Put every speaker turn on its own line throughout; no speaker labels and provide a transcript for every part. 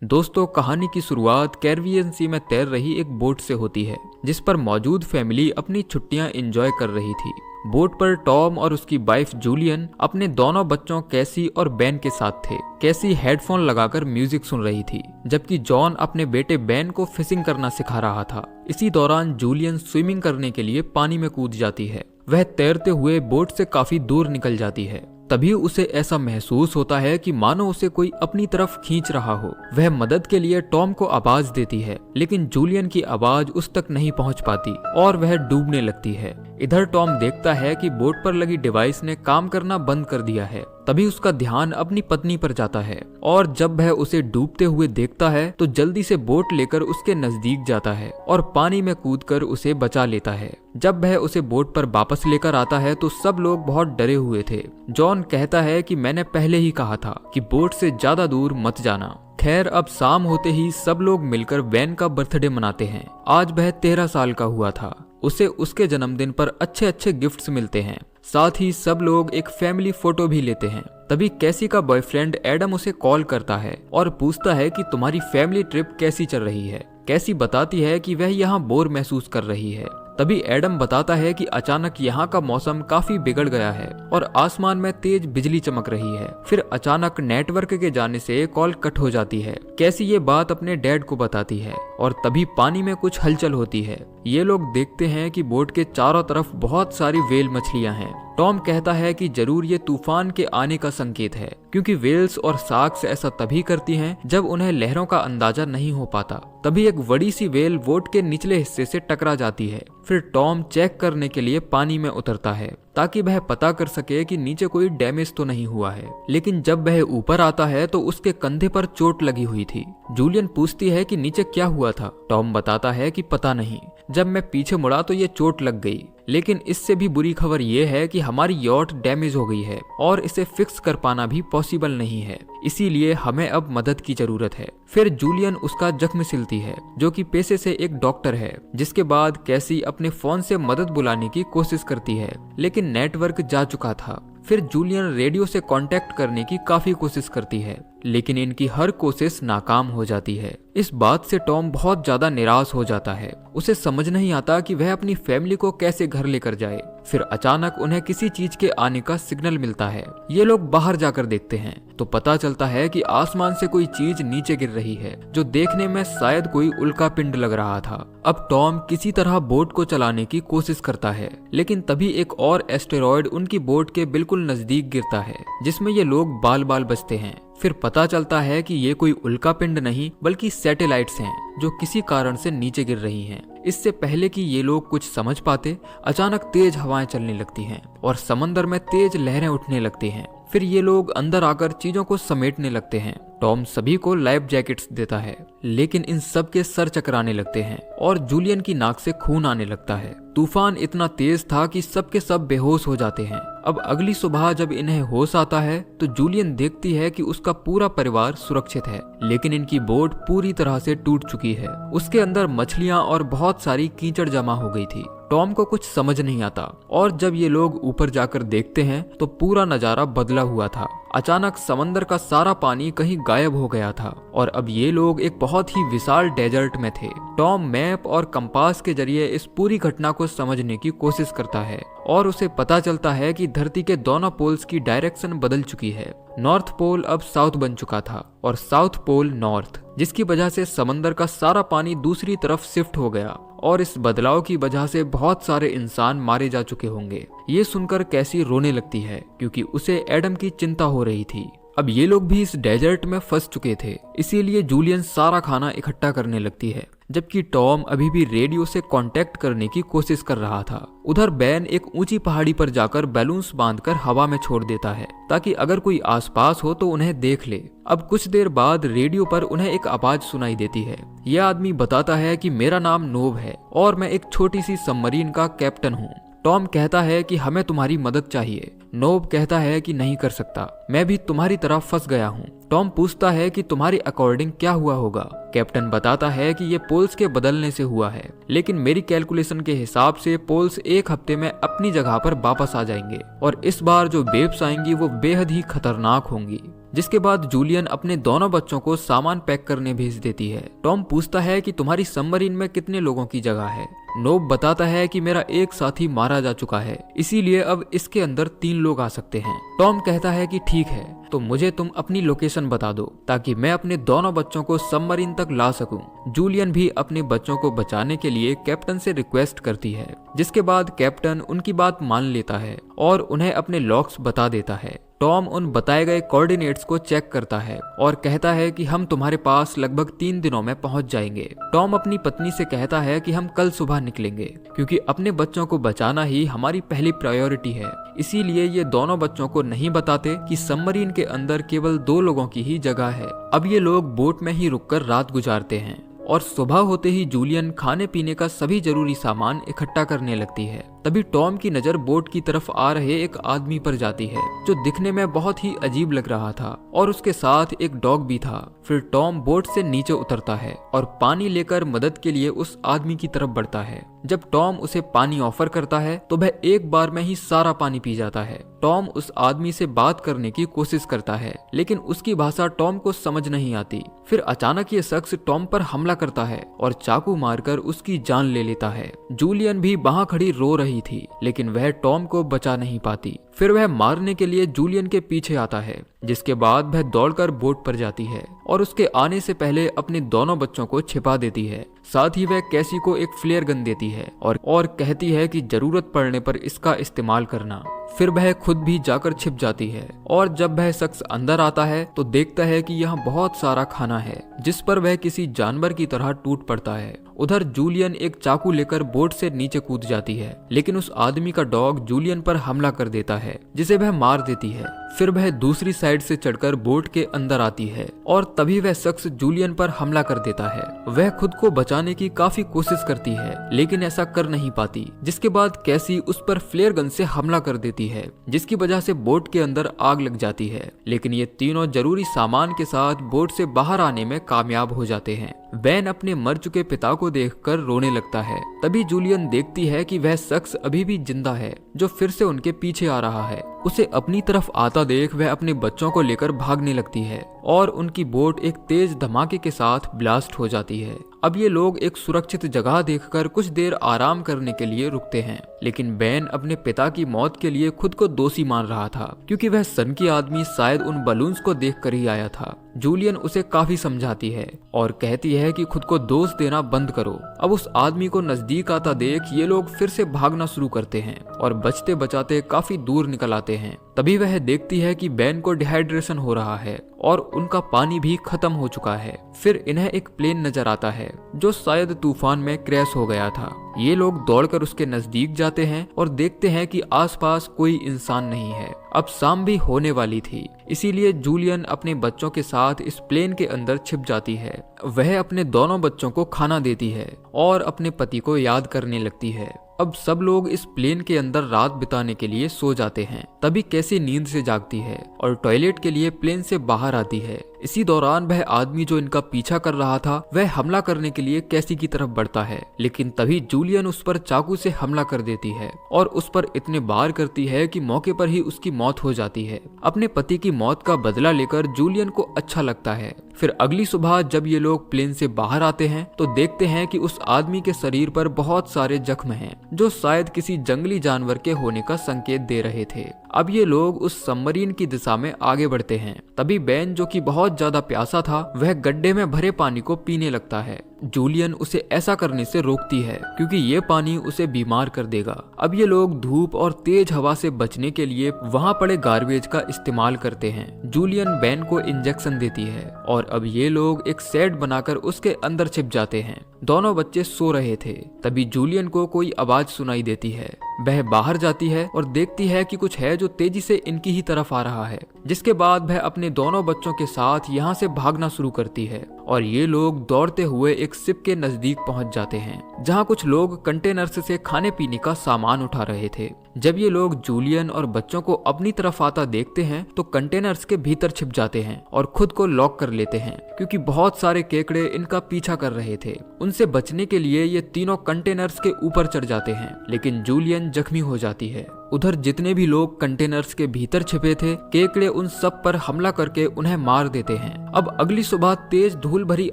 दोस्तों, कहानी की शुरुआत कैरिबियन सी में तैर रही एक बोट से होती है, जिस पर मौजूद फैमिली अपनी छुट्टियां एंजॉय कर रही थी। बोट पर टॉम और उसकी वाइफ जूलियन अपने दोनों बच्चों कैसी और बेन के साथ थे। कैसी हेडफोन लगाकर म्यूजिक सुन रही थी, जबकि जॉन अपने बेटे बेन को फिशिंग करना सिखा रहा था। इसी दौरान जूलियन स्विमिंग करने के लिए पानी में कूद जाती है। वह तैरते हुए बोट से काफी दूर निकल जाती है। तभी उसे ऐसा महसूस होता है कि मानो उसे कोई अपनी तरफ खींच रहा हो। वह मदद के लिए टॉम को आवाज देती है, लेकिन जूलियन की आवाज उस तक नहीं पहुंच पाती और वह डूबने लगती है। इधर टॉम देखता है कि बोट पर लगी डिवाइस ने काम करना बंद कर दिया है। तभी उसका ध्यान अपनी पत्नी पर जाता है और जब वह उसे डूबते हुए देखता है तो जल्दी से बोट लेकर उसके नजदीक जाता है और पानी में कूदकर उसे बचा लेता है। जब वह उसे बोट पर वापस लेकर आता है तो सब लोग बहुत डरे हुए थे। जॉन कहता है कि मैंने पहले ही कहा था कि बोट से ज्यादा दूर मत जाना। खैर, अब शाम होते ही सब लोग मिलकर बेन का बर्थडे मनाते हैं। आज वह 13 साल का हुआ था। उसे उसके जन्मदिन पर अच्छे अच्छे गिफ्ट्स मिलते हैं। साथ ही सब लोग एक फैमिली फोटो भी लेते हैं। तभी कैसी का बॉयफ्रेंड एडम उसे कॉल करता है और पूछता है कि तुम्हारी फैमिली ट्रिप कैसी चल रही है। कैसी बताती है कि वह यहाँ बोर महसूस कर रही है। तभी एडम बताता है कि अचानक यहाँ का मौसम काफी बिगड़ गया है और आसमान में तेज बिजली चमक रही है। फिर अचानक नेटवर्क के जाने से कॉल कट हो जाती है। कैसी ये बात अपने डैड को बताती है और तभी पानी में कुछ हलचल होती है। ये लोग देखते हैं कि बोट के चारों तरफ बहुत सारी व्हेल मछलियां हैं। टॉम कहता है कि जरूर ये तूफान के आने का संकेत है, क्योंकि व्हेल्स और शार्क्स ऐसा तभी करती हैं जब उन्हें लहरों का अंदाजा नहीं हो पाता। तभी एक बड़ी सी व्हेल बोट के निचले हिस्से से टकरा जाती है। फिर टॉम चेक करने के लिए पानी में उतरता है ताकि वह पता कर सके कि नीचे कोई डैमेज तो नहीं हुआ है। लेकिन जब वह ऊपर आता है तो उसके कंधे पर चोट लगी हुई थी। जूलियन पूछती है कि नीचे क्या हुआ था। टॉम बताता है कि पता नहीं, जब मैं पीछे मुड़ा तो ये चोट लग गई। लेकिन इससे भी बुरी खबर ये है कि हमारी यॉट डैमेज हो गई है और इसे फिक्स कर पाना भी पॉसिबल नहीं है, इसीलिए हमें अब मदद की जरूरत है। फिर जूलियन उसका जख्म सिलती है, जो कि पेशे से एक डॉक्टर है। जिसके बाद कैसी अपने फोन से मदद बुलाने की कोशिश करती है, लेकिन नेटवर्क जा चुका था। फिर जूलियन रेडियो से कांटेक्ट करने की काफी कोशिश करती है, लेकिन इनकी हर कोशिश नाकाम हो जाती है। इस बात से टॉम बहुत ज्यादा निराश हो जाता है। उसे समझ नहीं आता कि वह अपनी फैमिली को कैसे घर लेकर जाए। फिर अचानक उन्हें किसी चीज के आने का सिग्नल मिलता है। ये लोग बाहर जाकर देखते हैं तो पता चलता है कि आसमान से कोई चीज नीचे गिर रही है, जो देखने में शायद कोई उल्का पिंड लग रहा था। अब टॉम किसी तरह बोट को चलाने की कोशिश करता है, लेकिन तभी एक और एस्टेरॉयड उनकी बोट के बिल्कुल नजदीक गिरता है, जिसमें ये लोग बाल बाल बचते हैं। फिर पता चलता है कि ये कोई उल्का पिंड नहीं बल्कि सैटेलाइट्स हैं, जो किसी कारण से नीचे गिर रही हैं। इससे पहले कि ये लोग कुछ समझ पाते, अचानक तेज हवाएं चलने लगती हैं और समंदर में तेज लहरें उठने लगती हैं। फिर ये लोग अंदर आकर चीजों को समेटने लगते हैं। टॉम सभी को लाइफ जैकेट्स देता है, लेकिन इन सब के सर चकराने लगते हैं और जूलियन की नाक से खून आने लगता है। तूफान इतना तेज था कि सब के सब बेहोश हो जाते हैं। अब अगली सुबह जब इन्हें होश आता है तो जूलियन देखती है कि उसका पूरा परिवार सुरक्षित है, लेकिन इनकी बोट पूरी तरह से टूट चुकी है। उसके अंदर मछलियां और बहुत सारी कीचड़ जमा हो गई थी। टॉम को कुछ समझ नहीं आता और जब ये लोग ऊपर जाकर देखते हैं तो पूरा नजारा बदला हुआ था। अचानक समंदर का सारा पानी कहीं गायब हो गया था और अब ये लोग एक बहुत ही विशाल डेजर्ट में थे। टॉम मैप और कंपास के जरिए इस पूरी घटना को समझने की कोशिश करता है और उसे पता चलता है कि धरती के दोनों पोल्स की डायरेक्शन बदल चुकी है। नॉर्थ पोल अब साउथ बन चुका था और साउथ पोल नॉर्थ, जिसकी वजह से समंदर का सारा पानी दूसरी तरफ शिफ्ट हो गया और इस बदलाव की वजह से बहुत सारे इंसान मारे जा चुके होंगे। ये सुनकर कैसी रोने लगती है, क्योंकि उसे एडम की चिंता हो रही थी। अब ये लोग भी इस डेजर्ट में फंस चुके थे, इसीलिए जूलियन सारा खाना इकट्ठा करने लगती है, जबकि टॉम अभी भी रेडियो से कांटेक्ट करने की कोशिश कर रहा था। उधर बेन एक ऊंची पहाड़ी पर जाकर बैलून्स बांधकर हवा में छोड़ देता है, ताकि अगर कोई आसपास हो तो उन्हें देख ले। अब कुछ देर बाद रेडियो पर उन्हें एक आवाज सुनाई देती है। यह आदमी बताता है कि मेरा नाम नोब है और मैं एक छोटी सी सबमरीन का कैप्टन हूँ। टॉम कहता है कि हमें तुम्हारी मदद चाहिए। नोब कहता है कि नहीं कर सकता, मैं भी तुम्हारी तरह फंस गया हूँ। टॉम पूछता है कि तुम्हारे अकॉर्डिंग क्या हुआ होगा। कैप्टन बताता है कि ये पोल्स के बदलने से हुआ है, लेकिन मेरी कैलकुलेशन के हिसाब से पोल्स एक हफ्ते में अपनी जगह पर वापस आ जाएंगे और इस बार जो वेव्स आएंगी वो बेहद ही खतरनाक होंगी। जिसके बाद जूलियन अपने दोनों बच्चों को सामान पैक करने भेज देती है। टॉम पूछता है कि तुम्हारी सबमरीन में कितने लोगों की जगह है। नोब बताता है कि मेरा एक साथी मारा जा चुका है, इसीलिए अब इसके अंदर 3 लोग आ सकते हैं। टॉम कहता है कि ठीक है, तो मुझे तुम अपनी लोकेशन बता दो ताकि मैं अपने दोनों बच्चों को सबमरीन तक ला सकूं। जूलियन भी अपने बच्चों को बचाने के लिए कैप्टन से रिक्वेस्ट करती है, जिसके बाद कैप्टन उनकी बात मान लेता है और उन्हें अपने लॉक्स बता देता है। टॉम उन बताए गए कोऑर्डिनेट्स को चेक करता है और कहता है कि हम तुम्हारे पास लगभग 3 दिनों में पहुंच जाएंगे। टॉम अपनी पत्नी से कहता है कि हम कल सुबह निकलेंगे क्योंकि अपने बच्चों को बचाना ही हमारी पहली प्रायोरिटी है। इसीलिए ये दोनों बच्चों को नहीं बताते कि सबमरीन के अंदर केवल 2 लोगों की ही जगह है। अब ये लोग बोट में ही रुककर रात गुजारते हैं और सुबह होते ही जूलियन खाने पीने का सभी जरूरी सामान इकट्ठा करने लगती है। तभी टॉम की नजर बोट की तरफ आ रहे एक आदमी पर जाती है जो दिखने में बहुत ही अजीब लग रहा था और उसके साथ एक डॉग भी था। फिर टॉम बोट से नीचे उतरता है और पानी लेकर मदद के लिए उस आदमी की तरफ बढ़ता है। जब टॉम उसे पानी ऑफर करता है तो वह एक बार में ही सारा पानी पी जाता है। टॉम उस आदमी से बात करने की कोशिश करता है लेकिन उसकी भाषा टॉम को समझ नहीं आती। फिर अचानक ये शख्स टॉम पर हमला करता है और चाकू मारकर उसकी जान ले लेता है। जूलियन भी वहां खड़ी रो रही थी लेकिन वह टॉम को बचा नहीं पाती। फिर वह मारने के लिए जूलियन के पीछे आता है, जिसके बाद वह दौड़कर बोट पर जाती है और उसके आने से पहले अपने दोनों बच्चों को छिपा देती है। साथ ही वह कैसी को एक फ्लेयर गन देती है और कहती है कि जरूरत पड़ने पर इसका इस्तेमाल करना। फिर वह खुद भी जाकर छिप जाती है और जब वह शख्स अंदर आता है तो देखता है कि यहाँ बहुत सारा खाना है, जिस पर वह किसी जानवर की तरह टूट पड़ता है। उधर जूलियन एक चाकू लेकर बोट से नीचे कूद जाती है लेकिन उस आदमी का डॉग जूलियन पर हमला कर देता है जिसे वह मार देती है। फिर वह दूसरी साइड से चढ़कर बोट के अंदर आती है और तभी वह शख्स जूलियन पर हमला कर देता है। वह खुद को बचाने की काफी कोशिश करती है लेकिन ऐसा कर नहीं पाती, जिसके बाद कैसी उस पर फ्लेयर गन से हमला कर देती है जिसकी वजह से बोट के अंदर आग लग जाती है। लेकिन ये तीनों जरूरी सामान के साथ बोट से बाहर आने में कामयाब हो जाते हैं। बेन अपने मर चुके पिता को देखकर रोने लगता है। तभी जूलियन देखती है कि वह शख्स अभी भी जिंदा है जो फिर से उनके पीछे आ रहा है। उसे अपनी तरफ आता देख वह अपने बच्चों को लेकर भागने लगती है और उनकी बोट एक तेज धमाके के साथ ब्लास्ट हो जाती है। अब ये लोग एक सुरक्षित जगह देखकर कुछ देर आराम करने के लिए रुकते हैं, लेकिन बेन अपने पिता की मौत के लिए खुद को दोषी मान रहा था क्योंकि वह सन की आदमी शायद उन बलून्स को देखकर ही आया था। जूलियन उसे काफी समझाती है और कहती है कि खुद को दोष देना बंद करो। अब उस आदमी को नजदीक आता देख ये लोग फिर से भागना शुरू करते हैं और बचते बचाते काफी दूर निकल आते हैं। तभी वह देखती है कि बेन को डिहाइड्रेशन हो रहा है और उनका पानी भी खत्म हो चुका है। फिर इन्हें एक प्लेन नजर आता है जो शायद तूफान में क्रैश हो गया था। ये लोग दौड़कर उसके नजदीक जाते हैं और देखते हैं कि आसपास कोई इंसान नहीं है। अब शाम भी होने वाली थी, इसीलिए जूलियन अपने बच्चों के साथ इस प्लेन के अंदर छिप जाती है। वह अपने दोनों बच्चों को खाना देती है और अपने पति को याद करने लगती है। अब सब लोग इस प्लेन के अंदर रात बिताने के लिए सो जाते हैं। तभी कैसी नींद से जागती है और टॉयलेट के लिए प्लेन से बाहर आती है। इसी दौरान वह आदमी जो इनका पीछा कर रहा था वह हमला करने के लिए कैसी की तरफ बढ़ता है, लेकिन तभी जूलियन उस पर चाकू से हमला कर देती है और उस पर इतने बार करती है कि मौके पर ही उसकी मौत हो जाती है। अपने पति की मौत का बदला लेकर जूलियन को अच्छा लगता है। फिर अगली सुबह जब ये लोग प्लेन से बाहर आते हैं तो देखते हैं कि उस आदमी के शरीर पर बहुत सारे जख्म हैं जो शायद किसी जंगली जानवर के होने का संकेत दे रहे थे। अब ये लोग उस सबमरीन की दिशा में आगे बढ़ते हैं। तभी बेन जो कि बहुत ज्यादा प्यासा था वह गड्ढे में भरे पानी को पीने लगता है। जूलियन उसे ऐसा करने से रोकती है क्योंकि ये पानी उसे बीमार कर देगा। अब ये लोग धूप और तेज हवा से बचने के लिए वहां पड़े गार्बेज का इस्तेमाल करते हैं। जूलियन बेन को इंजेक्शन देती है और अब ये लोग एक शेड बनाकर उसके अंदर छिप जाते हैं। दोनों बच्चे सो रहे थे। तभी जूलियन को कोई आवाज सुनाई देती है। वह बाहर जाती है और देखती है कि कुछ है जो तेजी से इनकी ही तरफ आ रहा है, जिसके बाद वह अपने दोनों बच्चों के साथ यहाँ से भागना शुरू करती है और ये लोग दौड़ते हुए एक शिप के नजदीक पहुंच जाते हैं जहाँ कुछ लोग कंटेनर्स से खाने पीने का सामान उठा रहे थे। जब ये लोग जूलियन और बच्चों को अपनी तरफ आता देखते हैं तो कंटेनर्स के भीतर छिप जाते हैं और खुद को लॉक कर लेते हैं क्योंकि बहुत सारे केकड़े इनका पीछा कर रहे थे। उनसे बचने के लिए ये तीनों कंटेनर्स के ऊपर चढ़ जाते हैं, लेकिन जूलियन जख्मी हो जाती है उधर जितने भी लोग कंटेनर्स के भीतर छिपे थे, केकड़े उन सब पर हमला करके उन्हें मार देते हैं। अब अगली सुबह तेज धूल भरी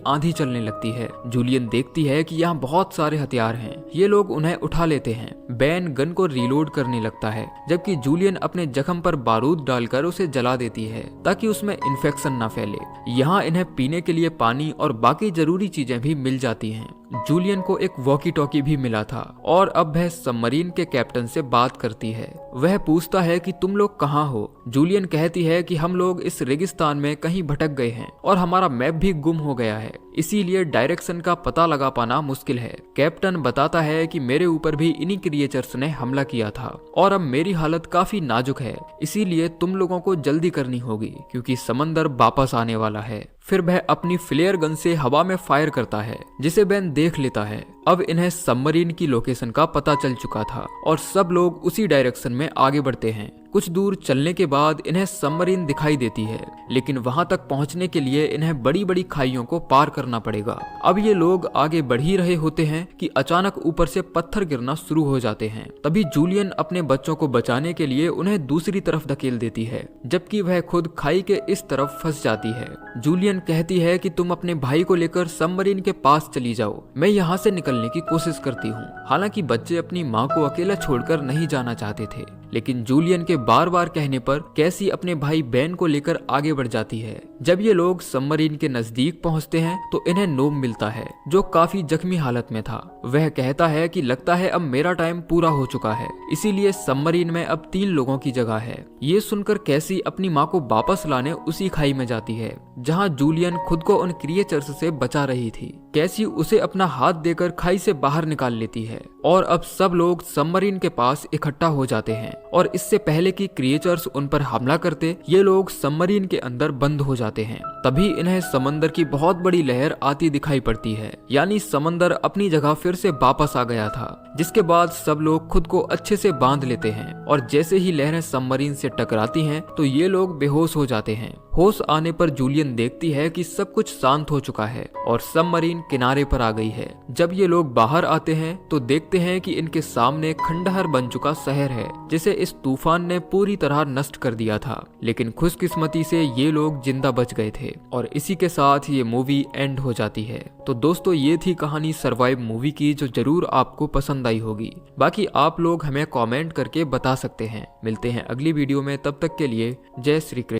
आंधी चलने लगती है। जूलियन देखती है कि यहाँ बहुत सारे हथियार हैं। ये लोग उन्हें उठा लेते हैं। बेन गन को रीलोड करने लगता है, जबकि जूलियन अपने जख्म पर बारूद डालकर उसे जला देती है ताकि उसमें इन्फेक्शन न फैले। यहाँ इन्हें पीने के लिए पानी और बाकी जरूरी चीजें भी मिल जाती हैं। जूलियन को एक वॉकी टॉकी भी मिला था और अब वह सबमरीन के कैप्टन से बात करती है। वह पूछता है कि तुम लोग कहाँ हो। जूलियन कहती है कि हम लोग इस रेगिस्तान में कहीं भटक गए हैं और हमारा मैप भी गुम हो गया है, इसीलिए डायरेक्शन का पता लगा पाना मुश्किल है। कैप्टन बताता है कि मेरे ऊपर भी इन्हीं क्रिएचर्स ने हमला किया था और अब मेरी हालत काफी नाजुक है, इसीलिए तुम लोगों को जल्दी करनी होगी क्योंकि समंदर वापस आने वाला है। फिर वह अपनी फ्लेयर गन से हवा में फायर करता है, जिसे बेन देख लेता है। अब इन्हें सबमरीन की लोकेशन का पता चल चुका था और सब लोग उसी डायरेक्शन में आगे बढ़ते हैं। कुछ दूर चलने के बाद इन्हें सबमरीन दिखाई देती है, लेकिन वहां तक पहुंचने के लिए इन्हें बड़ी बड़ी खाइयों को पार करना पड़ेगा। अब ये लोग आगे बढ़ ही रहे होते हैं कि अचानक ऊपर से पत्थर गिरना शुरू हो जाते हैं। तभी जूलियन अपने बच्चों को बचाने के लिए उन्हें दूसरी तरफ धकेल देती है, जबकि वह खुद खाई के इस तरफ फंस जाती है। जूलियन कहती है कि तुम अपने भाई को लेकर सबमरीन के पास चली जाओ, मैं यहाँ से निकलने की कोशिश करती हूँ। हालांकि बच्चे अपनी माँ को अकेला छोड़कर नहीं जाना चाहते थे, लेकिन जूलियन के बार बार कहने पर कैसी अपने भाई बेन को लेकर आगे बढ़ जाती है। जब ये लोग सबमरीन के नजदीक पहुंचते हैं तो इन्हें नोम मिलता है, जो काफी जख्मी हालत में था। वह कहता है कि लगता है अब मेरा टाइम पूरा हो चुका है, इसीलिए सबमरीन में अब 3 लोगों की जगह है। ये सुनकर कैसी अपनी माँ को वापस लाने उसी खाई में जाती है जहाँ जूलियन खुद को उन क्रिएचर्स से बचा रही थी। कैसी उसे अपना हाथ देकर खाई से बाहर निकाल लेती है और अब सब लोग सबमरीन के पास इकट्ठा हो जाते हैं और इससे पहले कि क्रिएचर्स उन पर हमला करते, ये लोग सबमरीन के अंदर बंद हो जाते हैं। तभी इन्हें समंदर की बहुत बड़ी लहर आती दिखाई पड़ती है, यानी समंदर अपनी जगह फिर से वापस आ गया था। जिसके बाद सब लोग खुद को अच्छे से बांध लेते हैं और जैसे ही लहरें सबमरीन से टकराती हैं तो ये लोग बेहोश हो जाते हैं। होश आने पर जूलियन देखती है कि सब कुछ शांत हो चुका है और सबमरीन किनारे पर आ गई है। जब ये लोग बाहर आते हैं तो देखते हैं कि इनके सामने खंडहर बन चुका शहर है, जिसे इस तूफान ने पूरी तरह नष्ट कर दिया था। लेकिन खुशकिस्मती से ये लोग जिंदा बच गए थे और इसी के साथ ये मूवी एंड हो जाती है। तो दोस्तों, ये थी कहानी सर्वाइव मूवी की, जो जरूर आपको पसंद आई होगी। बाकी आप लोग हमें कमेंट करके बता सकते हैं। मिलते हैं अगली वीडियो में, तब तक के लिए जय श्री कृष्ण।